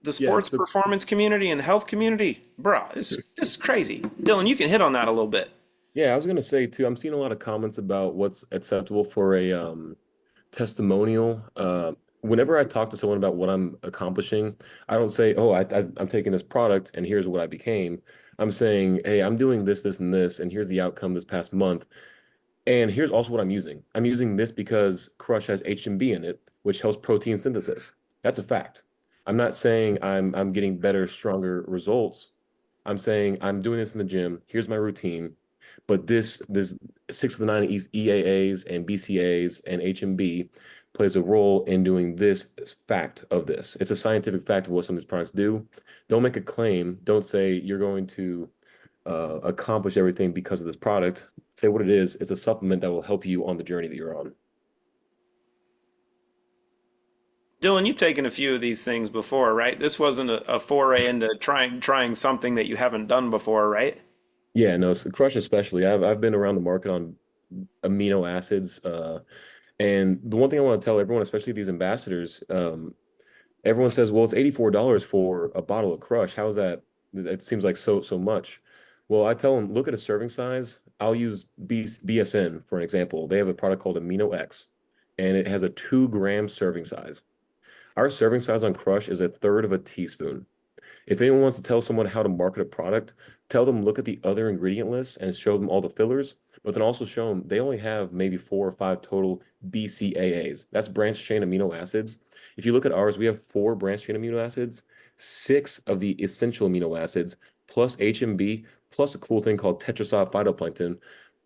the Yeah, sports performance community and the health community, bruh, this is crazy. Dylan, you can hit on that a little bit. yeah, I was gonna say too, I'm seeing a lot of comments about what's acceptable for a testimonial. Whenever I talk to someone about what I'm accomplishing, I don't say, "Oh, I'm taking this product and here's what I became." I'm saying, "Hey, I'm doing this, this, and this, and here's the outcome this past month. And here's also what I'm using. I'm using this because Crush has HMB in it, which helps protein synthesis. That's a fact. I'm not saying I'm getting better, stronger results. I'm saying I'm doing this in the gym. Here's my routine. But this six of the nine EAAs and BCAAs and HMB plays a role in doing this fact of this. It's a scientific fact of what some of these products do. Don't make a claim. Don't say you're going to accomplish everything because of this product. Say what it is. It's a supplement that will help you on the journey that you're on. Dylan, you've taken a few of these things before, right? This wasn't a foray into trying something that you haven't done before, right? Yeah, no, so Crush especially. I've been around the market on amino acids, and the one thing I want to tell everyone, especially these ambassadors, everyone says, "Well, it's $84 for a bottle of Crush. How is that? It seems like so much." Well, I tell them, look at a serving size. I'll use BSN for an example. They have a product called Amino X, and it has a 2 gram serving size. Our serving size on Crush is a third of a teaspoon. If anyone wants to tell someone how to market a product, tell them look at the other ingredient list and show them all the fillers, but then also show them they only have maybe 4 or 5 total BCAAs. That's branched chain amino acids. If you look at ours, we have 4 branched chain amino acids, 6 of the essential amino acids, plus HMB, plus a cool thing called tetraside phytoplankton.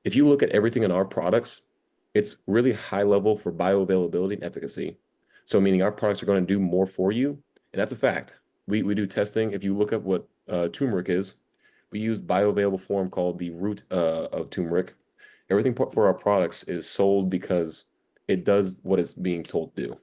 If you look at everything in our products, it's really high level for bioavailability and efficacy. So meaning our products are going to do more for you, and that's a fact. We do testing. If you look up what turmeric is, we use bioavailable form called the root of turmeric. Everything for our products is sold because it does what it's being told to do.